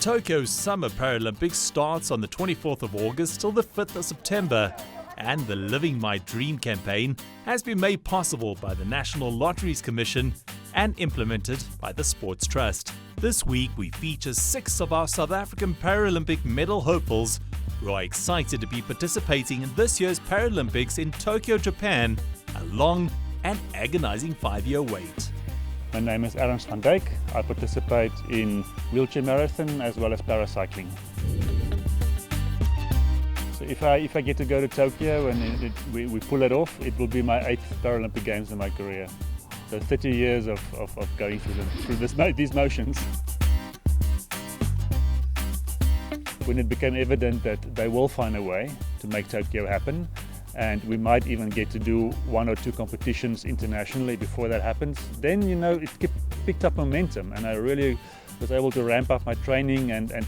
Tokyo Summer Paralympics starts on the 24th of August till the 5th of September, and the Living My Dream campaign has been made possible by the National Lotteries Commission and implemented by the Sports Trust. This week we feature 6 of our South African Paralympic medal hopefuls who are excited to be participating in this year's Paralympics in Tokyo, Japan, a long and agonizing 5-year wait. My name is ERNST. I participate in wheelchair marathon as well as paracycling. So if I get to go to Tokyo and we pull it off, it will be my 8th Paralympic Games in my career. So 30 years of going through these motions. When it became evident that they will find a way to make Tokyo happen, and we might even get to do 1 or 2 competitions internationally before that happens, then it picked up momentum, and I really was able to ramp up my training and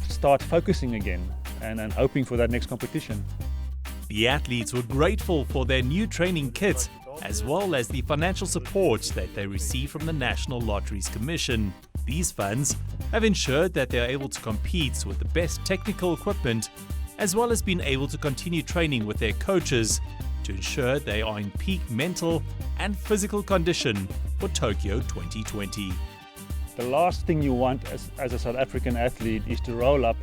start focusing again and hoping for that next competition. The athletes were grateful for their new training kit as well as the financial support that they receive from the National Lotteries Commission. These funds have ensured that they are able to compete with the best technical equipment, as well as being able to continue training with their coaches to ensure they are in peak mental and physical condition for Tokyo 2020. The last thing you want as a South African athlete is to roll up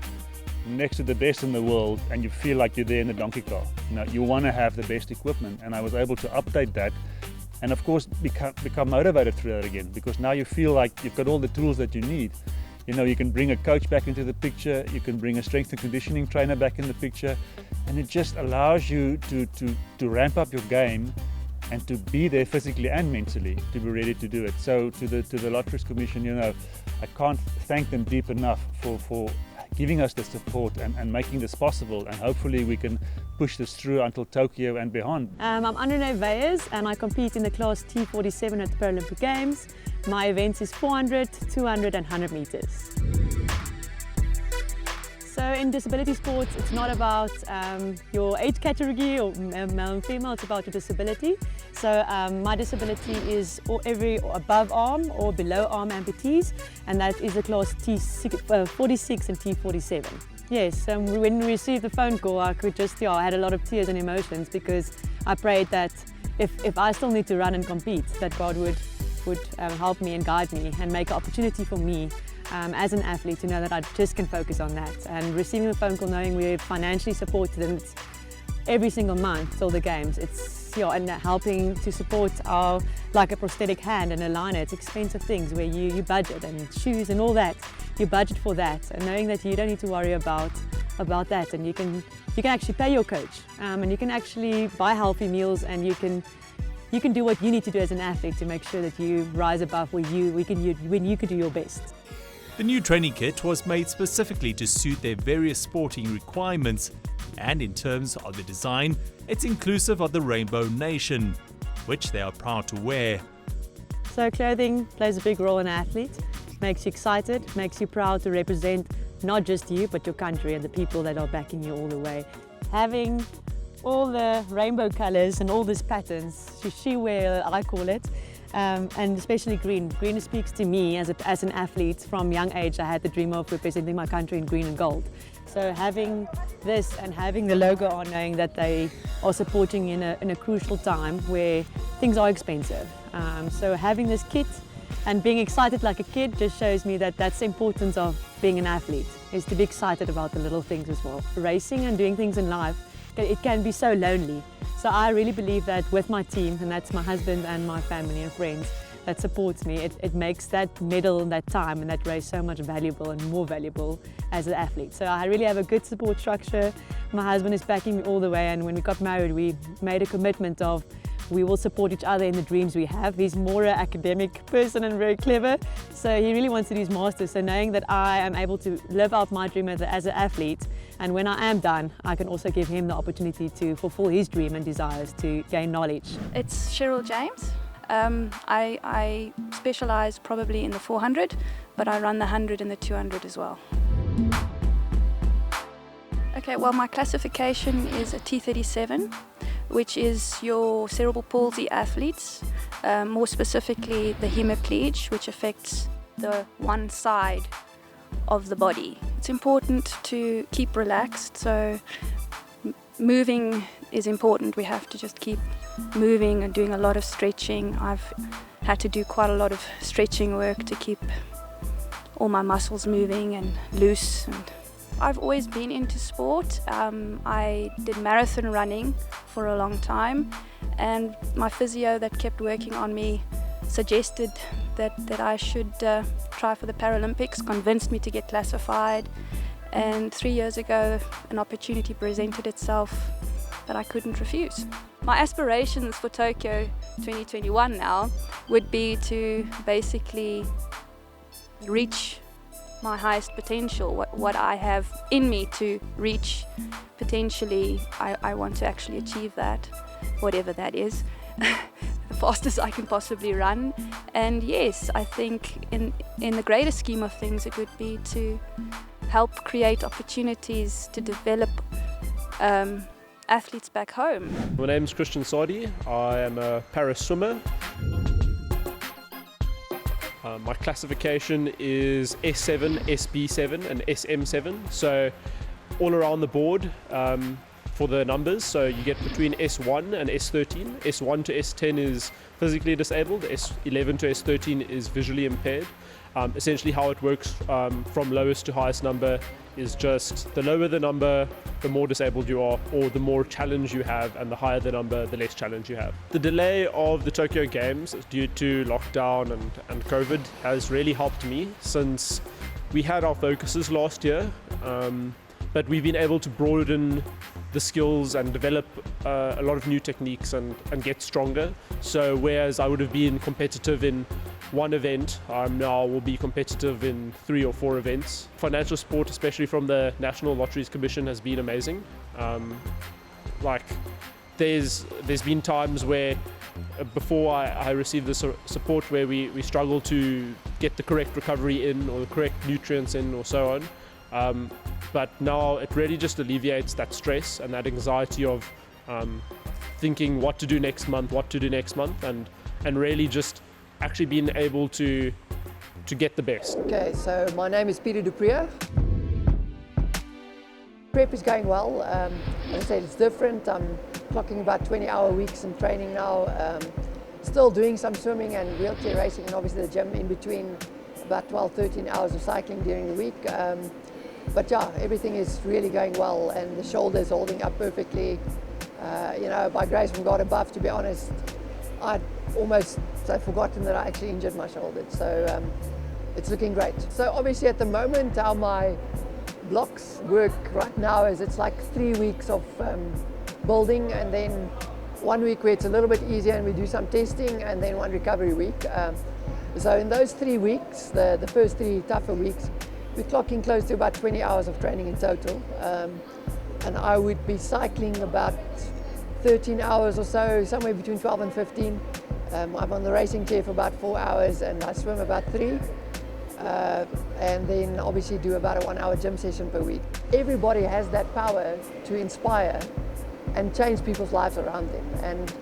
next to the best in the world and you feel like you're there in a donkey car. You want to have the best equipment, and I was able to update that and of course become motivated through that again, because now you feel like you've got all the tools that you need. You can bring a coach back into the picture, you can bring a strength and conditioning trainer back in the picture, and it just allows you to ramp up your game and to be there physically and mentally to be ready to do it. So to the Lotteries Commission, I can't thank them deep enough for giving us the support and making this possible, and hopefully we can push this through until Tokyo and beyond. I'm ANRUNE WEYERS and I compete in the class T47 at the Paralympic Games. My events is 400, 200 and 100 meters. So in disability sports, it's not about your age category or male and female, it's about your disability. So my disability is every above arm or below arm amputees, and that is the class T46 and T47. Yes, when we received the phone call, I could I had a lot of tears and emotions, because I prayed that if I still need to run and compete, that God would help me and guide me and make an opportunity for me as an athlete to know that I just can focus on that. And receiving the phone call, knowing we're financially supported and it's every single month till the games, and helping to support like a prosthetic hand and a liner, it's expensive things where you budget, and shoes and all that, you budget for that, and knowing that you don't need to worry about that, and you can actually pay your coach, and you can actually buy healthy meals, and you can do what you need to do as an athlete to make sure that you rise above when you can do your best. The new training kit was made specifically to suit their various sporting requirements, and in terms of the design, it's inclusive of the Rainbow Nation, which they are proud to wear. So clothing plays a big role in an athlete. It makes you excited, makes you proud to represent not just you, but your country and the people that are backing you all the way. Having all the rainbow colors and all these patterns, she wear, I call it, and especially green. Green speaks to me as an athlete. From young age, I had the dream of representing my country in green and gold. So having this and having the logo on, knowing that they are supporting in a crucial time where things are expensive. So having this kit and being excited like a kid just shows me that that's the importance of being an athlete, is to be excited about the little things as well. Racing and doing things in life, it can be so lonely. So I really believe that with my team, and that's my husband and my family and friends that supports me, it makes that medal and that time and that race so much valuable and more valuable as an athlete. So I really have a good support structure. My husband is backing me all the way, and when we got married, we made a commitment of we will support each other in the dreams we have. He's more an academic person and very clever, so he really wants to do his master's. So knowing that I am able to live out my dream as an athlete, and when I am done, I can also give him the opportunity to fulfill his dream and desires to gain knowledge. It's Cheryl James. I specialise probably in the 400, but I run the 100 and the 200 as well. Okay, well, my classification is a T37, which is your cerebral palsy athletes, more specifically the hemiplegia, which affects the one side of the body. It's important to keep relaxed, so moving is important. We have to just keep moving and doing a lot of stretching. I've had to do quite a lot of stretching work to keep all my muscles moving and loose. And I've always been into sport. I did marathon running for a long time, and my physio that kept working on me suggested that I should try for the Paralympics, convinced me to get classified, and 3 years ago an opportunity presented itself that I couldn't refuse. My aspirations for Tokyo 2021 now would be to basically reach my highest potential, what I have in me to reach potentially. I want to actually achieve that, whatever that is, the fastest I can possibly run. And yes, I think in the greater scheme of things, it would be to help create opportunities to develop athletes back home. My name is SADIE. I am a para swimmer. My classification is S7, SB7 and SM7, so all around the board for the numbers. So you get between S1 and S13. S1 to S10 is physically disabled, S11 to S13 is visually impaired. Essentially how it works from lowest to highest number is just the lower the number, the more disabled you are, or the more challenge you have, and the higher the number, the less challenge you have. The delay of the Tokyo Games due to lockdown and COVID has really helped me, since we had our focuses last year, but we've been able to broaden the skills and develop a lot of new techniques and get stronger. So whereas I would have been competitive in one event, now will be competitive in 3 or 4 events. Financial support, especially from the National Lotteries Commission, has been amazing. Like there's been times where before I received the support where we struggle to get the correct recovery in or the correct nutrients in or so on. But now it really just alleviates that stress and that anxiety of thinking what to do next month, and really just actually being able to get the best. Okay, so my name is PIETER Dupuis. Prep is going well. As I said, it's different. I'm clocking about 20-hour weeks in training now. Still doing some swimming and wheelchair racing, and obviously the gym in between, about 12-13 hours of cycling during the week. But yeah, everything is really going well, and the shoulder is holding up perfectly. You know, by grace from God above, to be honest, I'd almost forgotten that I actually injured my shoulder. So it's looking great. So obviously at the moment, how my blocks work right now is it's like 3 weeks of building, and then 1 week where it's a little bit easier and we do some testing, and then 1 recovery week. So in those 3 weeks, the first 3 tougher weeks, we're clocking close to about 20 hours of training in total. And I would be cycling about 13 hours or so, somewhere between 12 and 15. I'm on the racing chair for about 4 hours, and I swim about 3. And then obviously do about a 1 hour gym session per week. Everybody has that power to inspire and change people's lives around them. And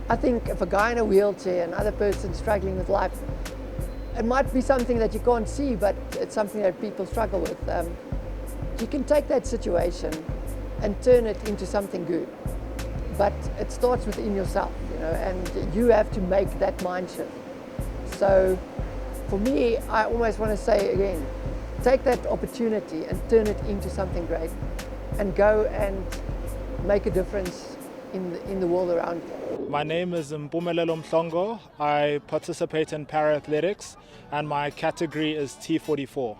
I think if a guy in a wheelchair, another person struggling with life, it might be something that you can't see, but it's something that people struggle with. You can take that situation and turn it into something good. But it starts within yourself, you know, and you have to make that mind shift. So for me, I almost want to say again, take that opportunity and turn it into something great, and go and make a difference in the world around you. My name is MPUMELELO. I participate in para-athletics, and my category is T44.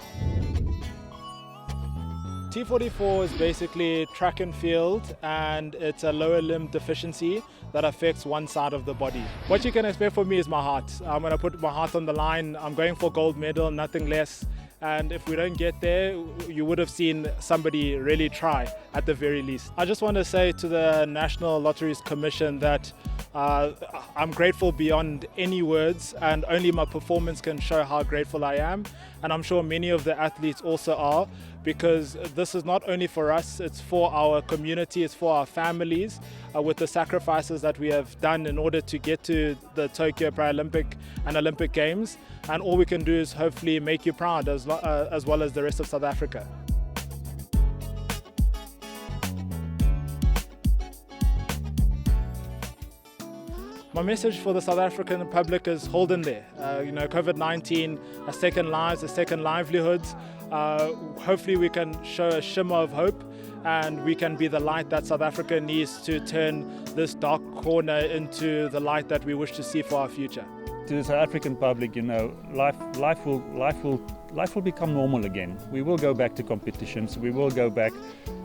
T44 is basically track and field, and it's a lower limb deficiency that affects one side of the body. What you can expect from me is my heart. I'm going to put my heart on the line. I'm going for gold medal, nothing less. And if we don't get there, you would have seen somebody really try at the very least. I just want to say to the National Lotteries Commission that I'm grateful beyond any words, and only my performance can show how grateful I am. And I'm sure many of the athletes also are, because this is not only for us, it's for our community, it's for our families, with the sacrifices that we have done in order to get to the Tokyo Paralympic and Olympic Games. And all we can do is hopefully make you proud as well as the rest of South Africa. My message for the South African public is hold in there. COVID-19, a second lives, a second livelihoods. Hopefully we can show a shimmer of hope, and we can be the light that South Africa needs to turn this dark corner into the light that we wish to see for our future. To the South African public, life will become normal again. We will go back to competitions. We will go back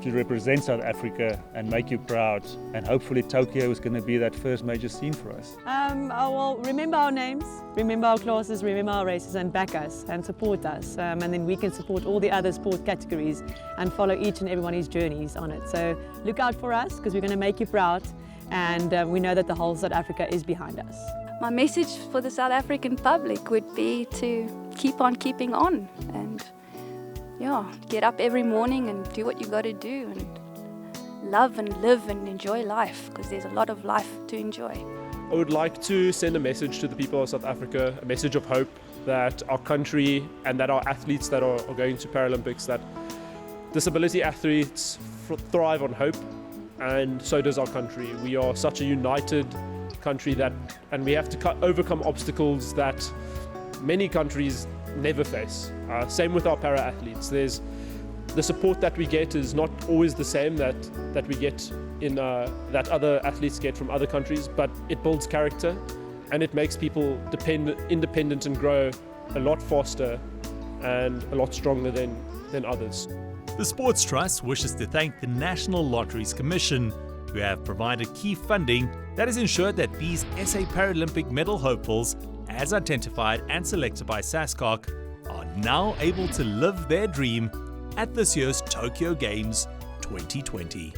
to represent South Africa and make you proud. And hopefully Tokyo is going to be that first major scene for us. Well, remember our names, remember our classes, remember our races, and back us and support us. And then we can support all the other sport categories and follow each and everyone's journeys on it. So look out for us, because we're going to make you proud. And we know that the whole South Africa is behind us. My message for the South African public would be to keep on keeping on, and get up every morning and do what you got to do, and love and live and enjoy life, because there's a lot of life to enjoy. I would like to send a message to the people of South Africa, a message of hope that our country and that our athletes that are going to Paralympics, that disability athletes thrive on hope, and so does our country. We are such a united country and we have to overcome obstacles that many countries never face. Same with our para athletes. There's the support that we get is not always the same that we get in that other athletes get from other countries, but it builds character and it makes people independent and grow a lot faster and a lot stronger than others. The Sports Trust wishes to thank the National Lotteries Commission, who have provided key funding that has ensured that these SA Paralympic medal hopefuls, as identified and selected by SASCOC, are now able to live their dream at this year's Tokyo Games 2020.